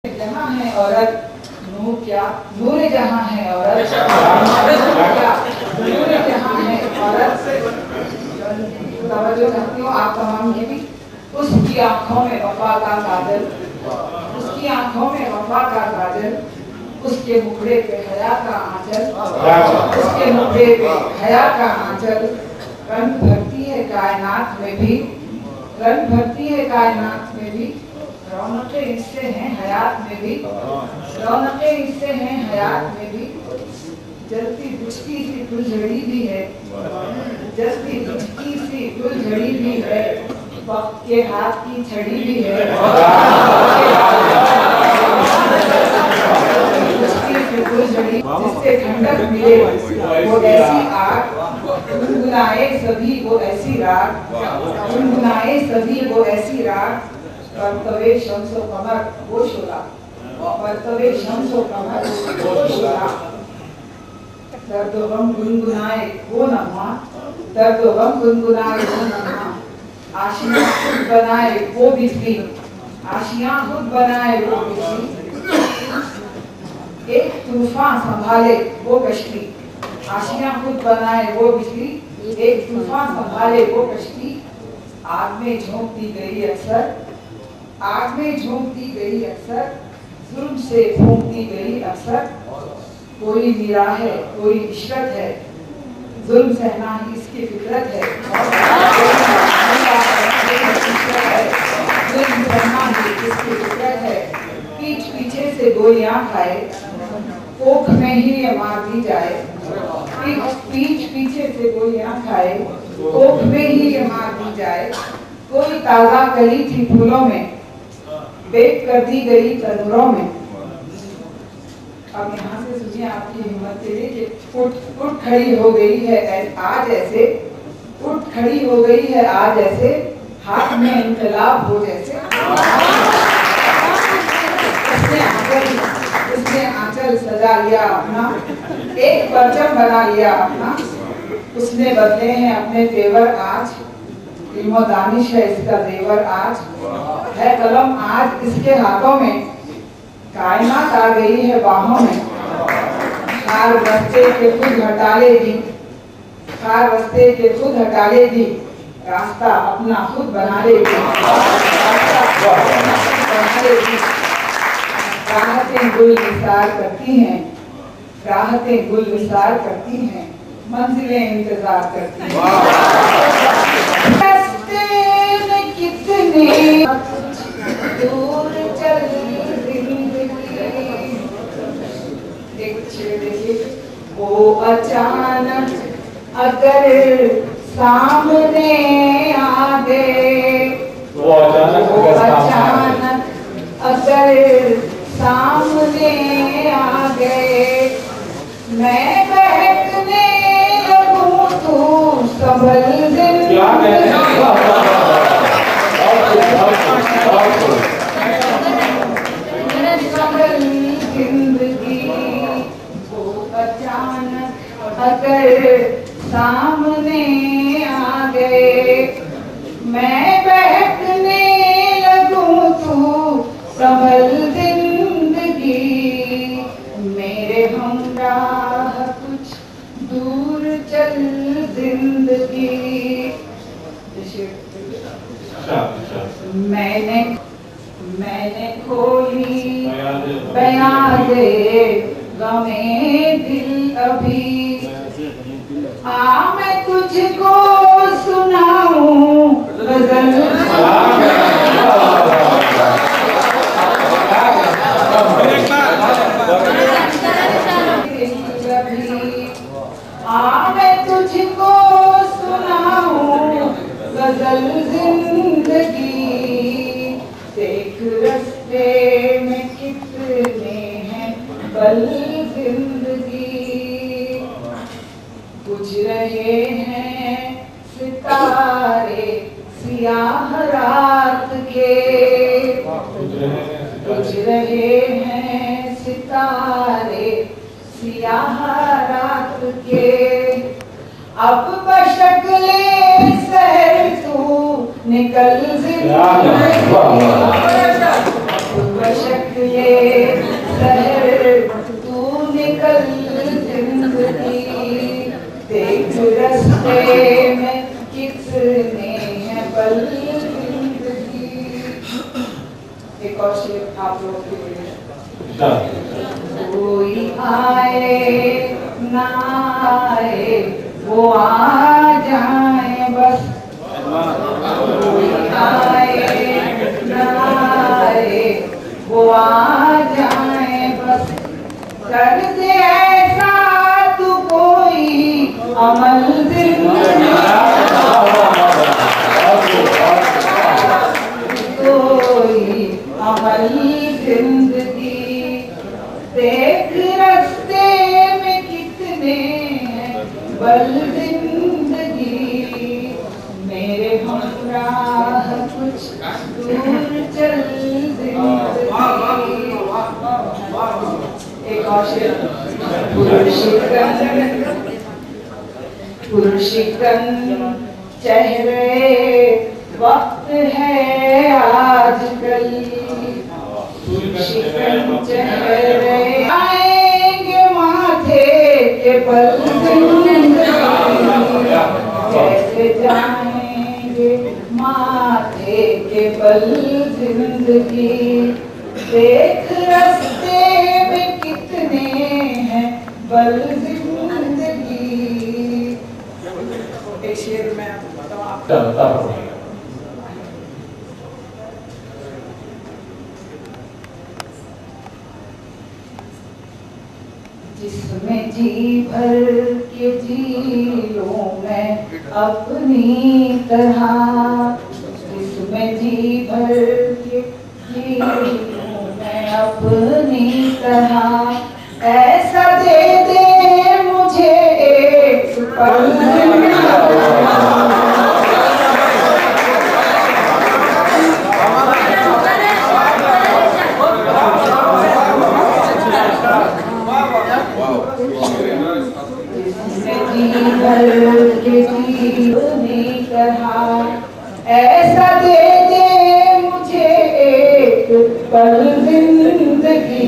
जहाँ है औरत नूर क्या, नूर जहाँ है औरत क्या, नूर जहाँ है औरत। तवज्जो चाहती हूँ आप तमाम ये भी। उसकी आंखों में वफा का काजल, उसकी आंखों में वफा का काजल, उसके मुखड़े पे हया का आंचल, उसके मुखड़े पे हया का आंचल। रंग भरती है कायनात में भी, रंग भरती है कायनात में भी। रौनकें इससे हैं हयात में भी, रौनकें इससे हैं हयात में भी। जलती बुझती सी फुलझड़ी भी है, जलती बुझती सी फुलझड़ी भी है। वक्त के हाथ की छड़ी भी है, जिससे ठंडक मिले वो ऐसी आग, गुनगुनाए सभी वो ऐसी राग, गुनगुनाए सभी वो ऐसी राग। बरतवे शम्सो कमर वो शोला, बरतवे शम्सो कमर वो शोला। दर्द गम गुनगुनाए वो नगमा, दर्द गम गुनगुनाए वो नगमा। आशियां खुद बनाए वो बिजली, आशियां खुद बनाए वो बिजली। एक तूफान संभाले वो कश्ती, आशियां खुद बनाए वो बिजली। एक तूफान संभाले वो कश्ती। आग में झोंकती गई अक्सर, आग में झोंकती गई अक्सर, जुल्म से फूंकती गई अक्सर। कोई मीरा है कोई इशरत है, जुल्म सहना ही इसकी फितरत है। जुल्म सहना ही इसकी फितरत है। पीठ पीछे से गोलियां खाए, कोख में ही ये मार दी जाए। पीठ पीछे से गोलियां खाए, कोख में ही ये मार दी जाए। कोई ताजा कली थी फूलों में, बेक कर दी गई तंदूरों में। अब यहाँ से सुनिए आपकी हिम्मत के लिए कि उठ खड़ी हो गई है आज ऐसे, उठ खड़ी हो गई है आज ऐसे, हाथ में इनकलाब हो जैसे। उसने आंचल सजा लिया अपना, एक परचम बना लिया अपना। उसने बदले हैं अपने तेवर आज, इल्मो दानिश है इसका जेवर आज। है कलम आज इसके हाथों में, कायनात आ गई है बाहों में। खार रस्ते के खुद हटा लेगी, खार रस्ते के खुद हटा लेगी। रास्ता अपना खुद बना लेगी, राहतें गुल विस्तार करती हैं, राहतें गुल विस्तार करती हैं। मंजिलें इंतजार करती हैं। रास्ते में कितने दूर चल जिंदगी, वो अचानक अगर सामने आ गए, वो अचानक अगर सामने आ गए। मैं बहकने लगूं तू संभल जिंदगी, वो अचानक अगर सामने आ गए। मैं बहकने लगूं तू संभल जिंदगी। मेरे हमराह कुछ दूर चल जिंदगी। मैंने खोली बयां दे गमे दिल अभी। आ मैं तुझको सुनाऊं गजल, आ मैं तुझको सुनाऊं गजल जिंदगी। देख रस्ते में कितने हैं पल जिंदगी, बुझ रहे हैं सितारे सियाह रात के, बुझ रहे हैं सितारे सियाह रात के। अब बशक्ले सहर तू निकल जिंदगी, बशक्ले आप लोगों के लिए। कोई आए ना आए वो आ जाए बस, कोई आए ना आए वो आ जाए बस, कर दे ऐसा तू कोई अमल जिंदगी, कोई अमल जिंदगी। देख रास्ते में कितने हैं बल जिंदगी, मेरे हमराह कुछ दूर चल जिंदगी। एक और शेर। पुरुषिकन चेहरे वक्त है आजकल, पुरुषिकन चेहरे आएंगे माथे के पल कैसे जाएंगे माथे के पल जिंदगी। देख रास्ते में कितने हैं बल जिंदगी। एक शेर में बताओ। जिसमें जी भर के जी लूं मैं अपनी तरह, जिसमें जी भर के जी लूं मैं अपनी तरह, ऐसा दे दे मुझे एक पल ऐसा दे दे मुझे एक पल जिंदगी।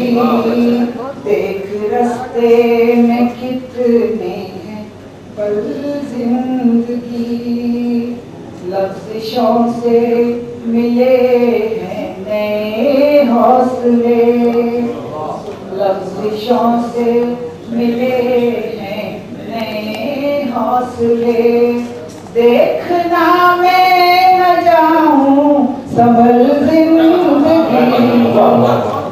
देख रास्ते में कितने हैं पल जिंदगी, लफ्ज़ों से मिले हैं नए हौसले, लफ्ज़ों से मिले हैं नए हौसले। देखना मैं न जाऊं संभल जिंदगी,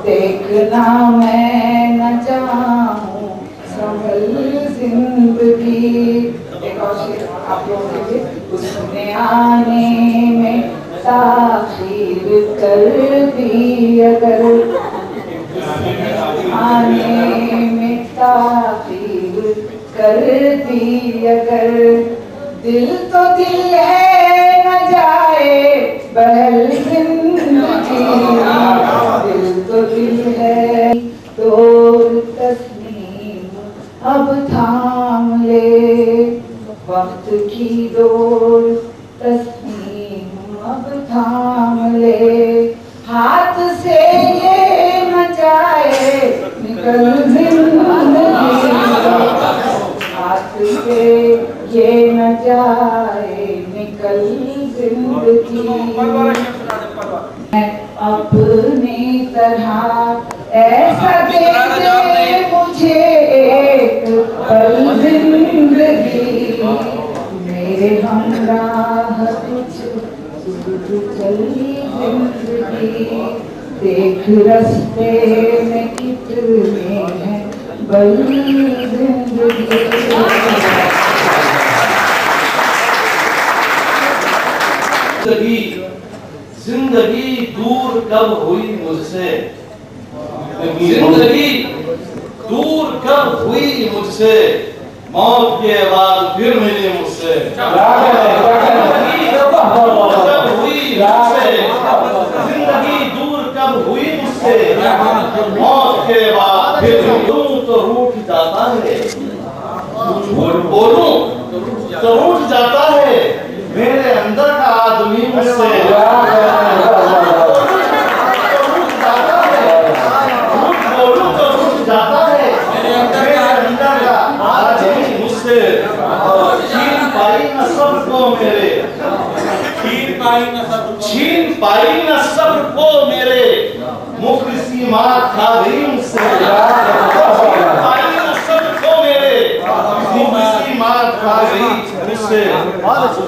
देखना मैं न जाऊं संभल जिंदगी। एक और शेर आप लोगों के लिए। उसने आने में ताखीर कर दी अगर, आने में ताखीर कर दी अगर, दिल तो दिल है न जाए बहल जिंदगी, दिल तो दिल है तोर तस्लीम अब थाम ले, वक्त की डोर तस्लीम अब थाम ले। हाथ से ये न जाए निकल जिंदगी, हाथ से ये न जाए निकल जिंदगी। अपनी तरह ऐसा दे दे मुझे एक पल जिंदगी, मेरे हमराह कुछ चली जिंदगी। देख रास्ते में कितने हैं बल जिंदगी। जिंदगी दूर कब हुई मुझसे, जिंदगी दूर कब हुई मुझसे, मौत के बाद फिर मिली मुझसे। जिंदगी कब हुई मुझसे, जिंदगी दूर कब हुई मुझसे, मौत के बाद फिर बोलूं तो रूठ जाता है, झूठ बोलूं तो रूठ जाता है मेरे अंदर का आदमी मुझसे। छीन पाई न सबको मेरे, मुख इसकी माँ खा गई मुझसे, सबको मेरे इसकी माँ खा गई मुझसे,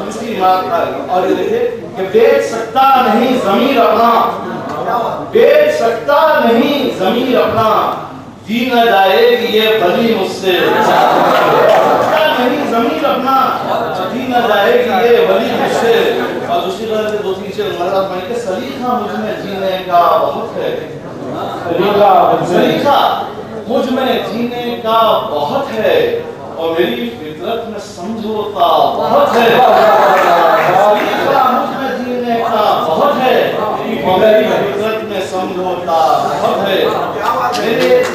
इसकी माँ खा गई। और ये देखिए कि बेच सकता नहीं ज़मीर अपना, बेच सकता नहीं ज़मीर अपना, जी न जाएगी ये भली मुझसे, नहीं ज़मीर अपना जी न जाएगी ये भली मुझसे। और दूसरी बात दो तीन चीज़ मैं के सलीका मुझ में जीने का बहुत है, सलीका मुझ में जीने का बहुत है, और मेरी फितरत में समझौता बहुत है, सलीका मुझ में जीने का बहुत है, और मेरी फितरत में समझौता बहुत है।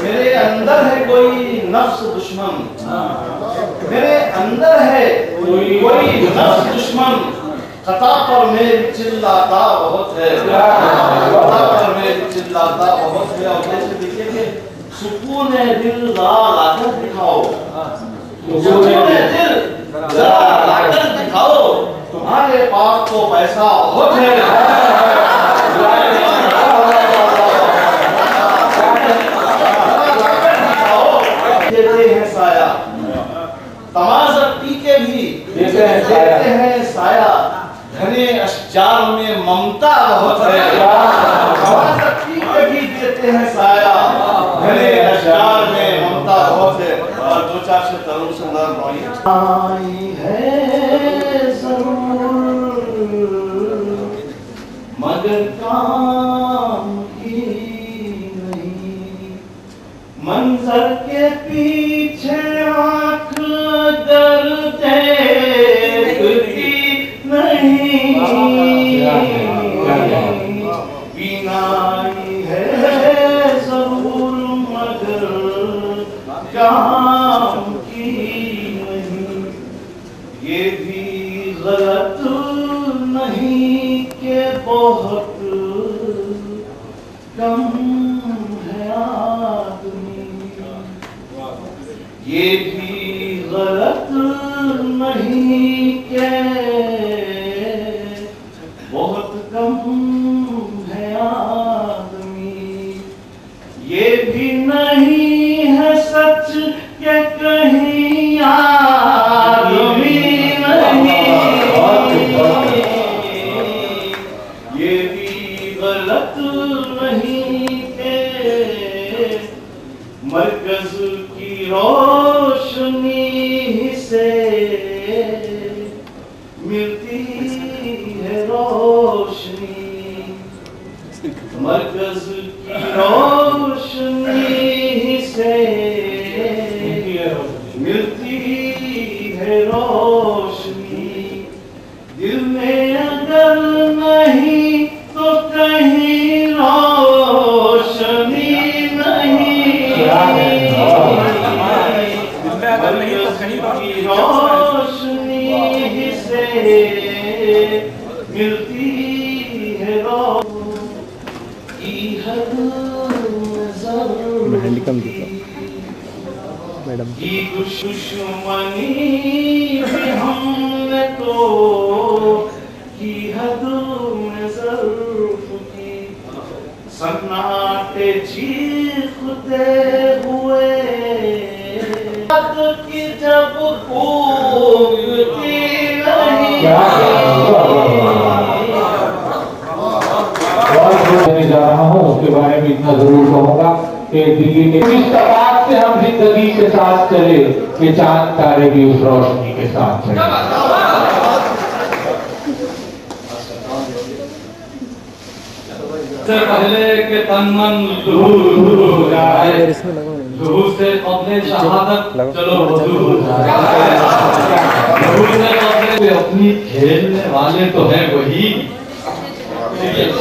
मेरे अंदर है कोई नफ्स दुश्मन, मेरे अंदर है कोई नफ्स दुश्मन, खता पर मेरी चिल्लाता बहुत है, खता पर मेरी चिल्लाता बहुत है। और जैसे देखिए कि सुकून दिल लाकर दिखाओ, सुकून दिल लाकर दिखाओ, तुम्हारे पास तो पैसा बहुत है, देते हैं साया, तमाज़त पी के भी देते हैं साया, घने अश्जार में ममता बहुत है, तमाज़त पी के भी देते हैं साया, घने अश्जार में ममता बहुत है। और दो चार से तरुण सुंदर आई है जरूर मगर काम की नहीं, मंजर के पीछे आँख अगर देखती नहीं, बीनाई है जरूर मगर काम की नहीं, ये भी गलत नहीं कि बहुत कम है आदमी, ये भी गलत नहीं कि बहुत कम है आदमी, ये भी नहीं है सच कि कहीं आदमी नहीं, ये भी गलत नहीं के मरकज की रोशनी से मिलती है रोशनी, मरकज की रोशनी से मिलती है रोशनी, दिल में अगर नहीं तो कहीं रोशनी नहीं, रोशनी से मिलती है रोशनी, मैडम की दुश्मनी भी हमने तो की हद में ज़र्फ की, सन्नाटे चीखते हुए की जब फूकती नहीं, देने जा रहा हूँ उसके बारे में इतना जरूर कहूँगा कि दिल्ली के इस तबाक से हम जिंदगी के साथ चले कि चांद तारे भी उस रोशनी के साथ चले। से पहले के तन मन दूर जाए, रूह से अपने शहादत चलो दूर जाए, रूह से अपने अपनी खेलने वाले तो हैं वही,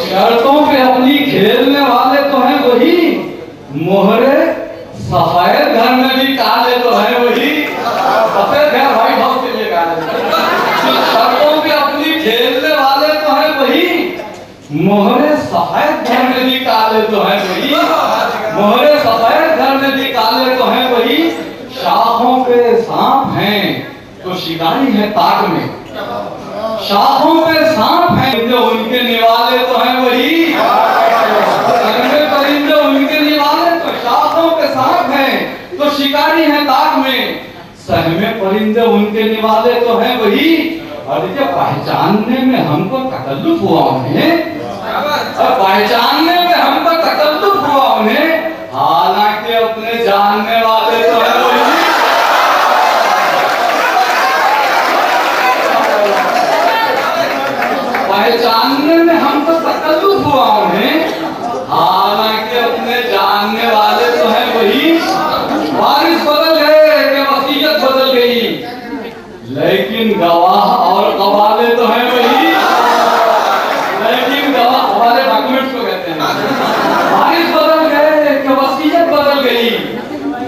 शर्तों पे अपनी खेलने वाले तो हैं वही, मोहरे सफेद घर में भी काले तो हैं वही, सफेद घर भाई हाउस के लिए काले, शर्तों पे अपनी खेलने वाले तो हैं वही, मोहरे सफेद घर में भी काले तो हैं वही, मोहरे सफेद घर में भी काले तो हैं वही, शाखों पे सांप हैं तो शिकारी है ताक में, शाखों पे सांप हैं जो उनके निवाले तो हैं वही, परिंदे उनके शिकारी हैं ताक में, सहमे परिंदे उनके निवाले तो हैं वही। और देखिए पहचानने में हमको तकल्लुफ हुआ उन्हें, और पहचानने में हमको तकल्लुफ हुआ उन्हें, हालांकि अपने जानने वाले तो हैं वही। पहचानने में हमको तकल्लुफ हुआ उन्हें, हालांकि अपने जानने वाले तो हैं वही। वारिस बदल गए कि वसीयत बदल गई, लेकिन गवाह और गवाले तो हैं वही। लेकिन गवाह हमारे डॉक्यूमेंट्स को कहते हैं। वारिस बदल गए कि वसीयत बदल गई,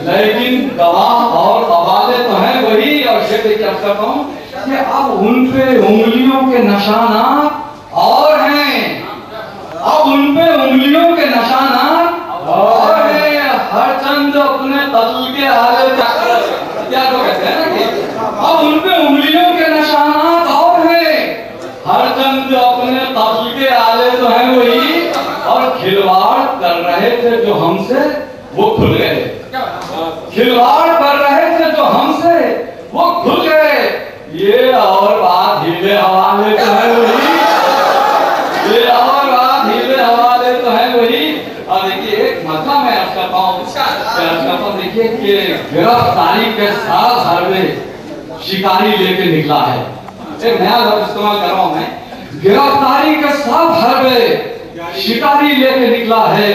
लेकिन गवाह और गवाले तो हैं वही। और ये देखिए अब कहता हूँ कि अब उन पे उंगलियों के निशानात और हैं, अब उन पे उंगलियों के निशानात और हैं। हर चंद अपने कत्ल के आले क्या तो कहते हैं ना कि अब उन पे उंगलियों के निशानात और हैं। हर चंद अपने कत्ल के आले तो हैं वही। और खिलवाड़ कर रहे थे जो हमसे वो खुल गए, खिलवाड़ कर रहे थे जो हमसे वो खुल गए। ये और बात हीले हवाले तो है वही, ये और बात हीले हवाले तो है वही। और देखिए एक मतलब मैं आपका पाऊँ, देखिए कि गिरफ्तारी के साथ हरवे शिकारी लेके निकला है। एक नया लफ्ज इस्तेमाल कर रहा हूँ मैं, गिरफ्तारी के साथ हरवे शिकारी लेके निकला है।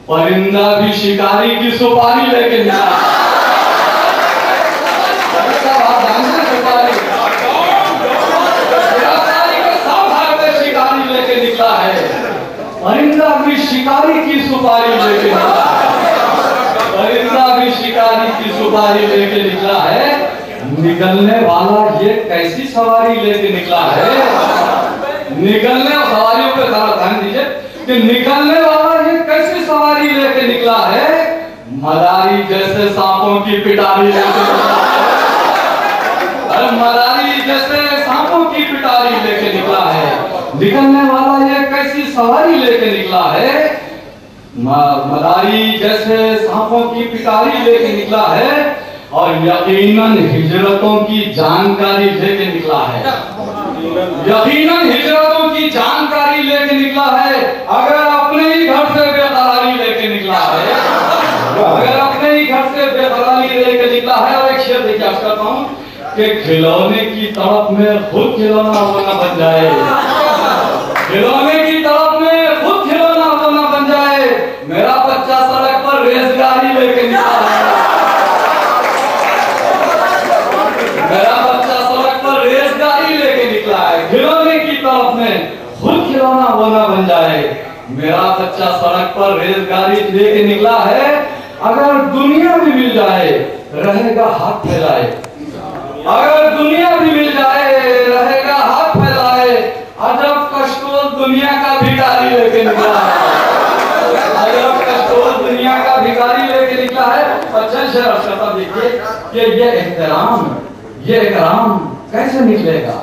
परिंदा भी शिकारी की सुपारी लेके निकला है। लेके निकला है, परिंदा भी शिकारी की सुपारी लेके निकला है, परिंदा भी शिकारी की सुपारी लेके निकला है। निकलने वाला ये कैसी सवारी लेके निकला है, निकलने सवारियों पे जरा ध्यान दीजिए कि निकलने वाला ये कैसी सवारी लेके निकला है। मदारी जैसे सांपों की पिटारी लेके निकला है, मदारी जैसे सांपों की पिटारी लेके निकला है। निकलने वाला ये कैसी सवारी लेके निकला है, मदारी जैसे सांपों की पिटारी लेके निकला है। और यकीनन हिजरतों की जानकारी लेके निकला है, यकीनन हिजरतों की जानकारी लेके निकला है। अगर अपने ही घर से बेकरारी लेके निकला है, अगर अपने ही घर से बेकरारी लेके निकला है। और एक शेर देखिए आज करता हूँ कि खिलौने की तड़प में खुद खिलौना वो न बन जाए, खिलौने की तड़प में खुद खिलौना वो न बन जाए। मेरा बच्चा सड़क पर रेसगाड़ी लेके निकला है, मेरा बच्चा सड़क पर रेसगाड़ी लेके निकला है। खिलौने की तड़प में खुद खिलौना वो न बन जाए। मेरा बच्चा सड़क पर रेसगाड़ी लेके निकला है। अगर दुनिया भी मिल जाए रहेगा हाथ फैलाए, अगर दुनिया भी मिल जाए रहेगा हाथ फैलाए। अजब कष्टोल दुनिया का भिखारी लेके निकला है, अजब कष्टोल दुनिया का भिखारी लेके निकला है। अच्छा शर्त देखिए कि ये एहतराम, ये इकराम कैसे निकलेगा,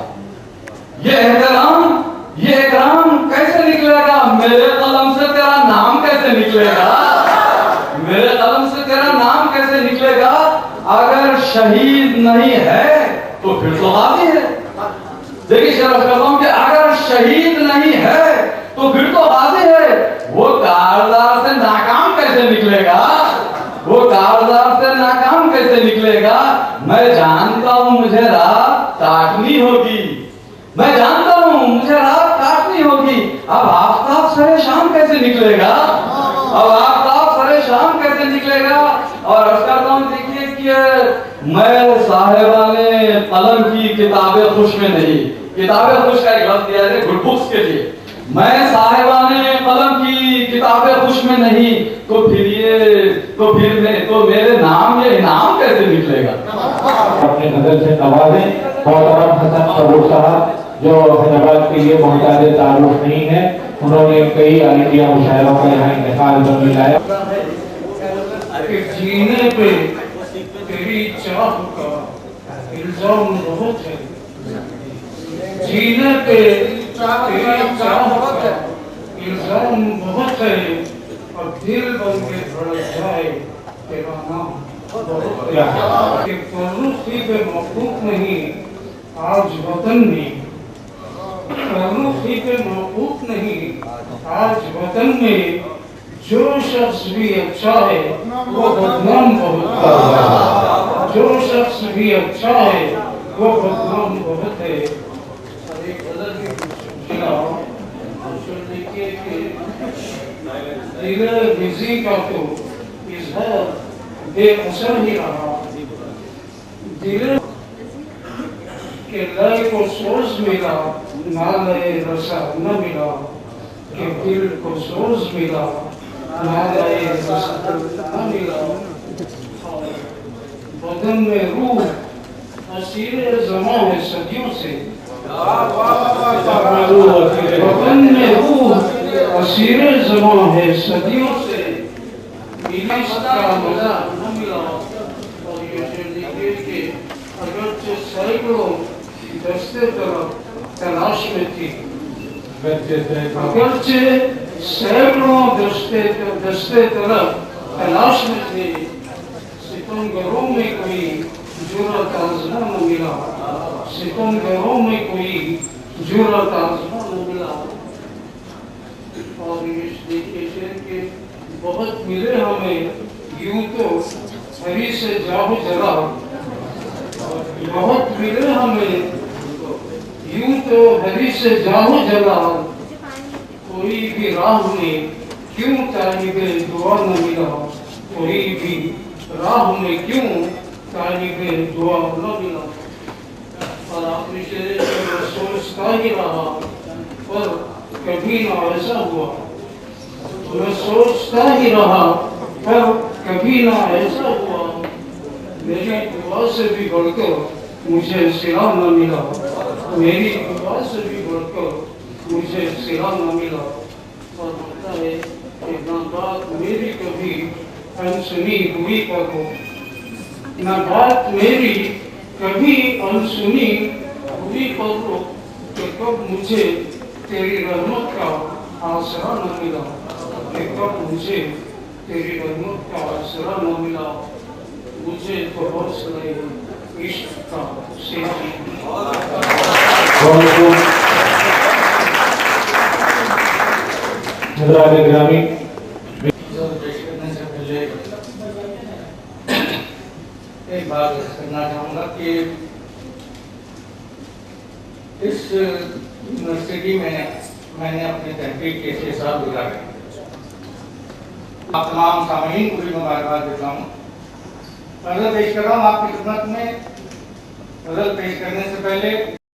ये एहतराम, ये इकराम कैसे निकलेगा। मेरे कलम से तेरा नाम कैसे निकलेगा, मेरे कलम से तेरा नाम कैसे निकलेगा। अगर शहीद नहीं है तो फिर तो गाजी है। देखिए शर्त करता हूं कि अगर शहीद नहीं है तो फिर तो गाजी है। वो कारदार से नाकाम कैसे निकलेगा, वो कारदार से नाकाम कैसे निकलेगा। मैं जानता हूं मुझे रात काटनी होगी, मैं जानता हूं मुझे रात काटनी होगी। अब आफताब सरे शाम कैसे निकलेगा, अब आफताब सरे शाम कैसे निकलेगा। और देखिए कि मैं साहिबाने कलम की किताबें खुश में नहीं, किताबें खुश का एक लफ्ज दिया है गुड बुक्स के लिए। मैं साहिबाने कलम की किताबें खुश में नहीं तो फिर मेरे नाम ये इनाम कैसे निकलेगा। अपने नजर से नवाजे मोहतरम हसन कपूर साहब जो हैदराबाद के लिए मोहताज तारुफ नहीं है, उन्होंने कई ऑल इंडिया मुशायरों का यहाँ इंतकाल कर मिलाया। जीने पे तेरी चाह का इल्जाम बहुत है, जीने पे तेरी चाह का इल्जाम बहुत है। और दिल बन के धड़क जाए तेरा नाम। कि फर्रुखी पे मौकूफ नहीं आज वतन में, फर्रुखी पे मौकूफ नहीं आज वतन में, जो शख्स भी अच्छा है वो बदनाम बहुत है, जो शख्स भी अच्छा है वो बदनाम बहुत है। एक गजल भी देखिए कि दिल बिजी का तो इज़हार बेअसर ही रहा, दिल के लय को सोच मिला ना लय रसा न मिला, कि दिल को सोच मिला ना लय रसा न मिला। बदन में रूह असीर ज़मां है सदियों से, बदन में रूह असीर ज़मां है सदियों से, मिली इसका मजा न मिला। और ये शेर देखिए कि अगरचे सैकड़ों दस्ते तरफ तलाश में थी, अगरचे सैकड़ों दस्ते तरफ तलाश में थे, सितमगरों में कोई जुर्रत आज़मा न मिला, सितमगरों में कोई जुर्रत आज़मा न मिला। और इस देखिए शेर के बहुत मिले हमें यूं तो हरी से जाहु जला, बहुत मिले हमें यूं तो हरी से जाहु जला, कोई भी राह में क्यों तालिबे दुआ न मिला, कोई भी राह में क्यों तालिबे दुआ न मिला। और आखिरी शेर में सोचता ही रहा पर कभी ना ऐसा हुआ, मैं सोचता ही रहा पर कभी ना ऐसा हुआ, मेरी दुआ से भी बढ़कर मुझे सिला न मिला, मेरी दुआ से भी बढ़कर मुझे सिला न मिला। और लगता है कि ना बात मेरी कभी अनसुनी हुई करो, ना बात मेरी कभी अनसुनी हुई करो, कि कब मुझे तेरी रहमत का आसरा न मिला, कि कब मुझे तेरी रहमत का आसरा न मिला, मुझे तो हौसले इश्क का सेठी। ग्रामी करने से पहले एक बात करना चाहूँगा कि इस यूनिवर्सिटी में मैंने अपने तहकीक के 6 साल गुजारे। आप तमाम सामीन को भी मुबारकबाद देता हूँ। गज़ल पेश कर रहा हूँ आपकी खिदमत में। गज़ल पेश करने से पहले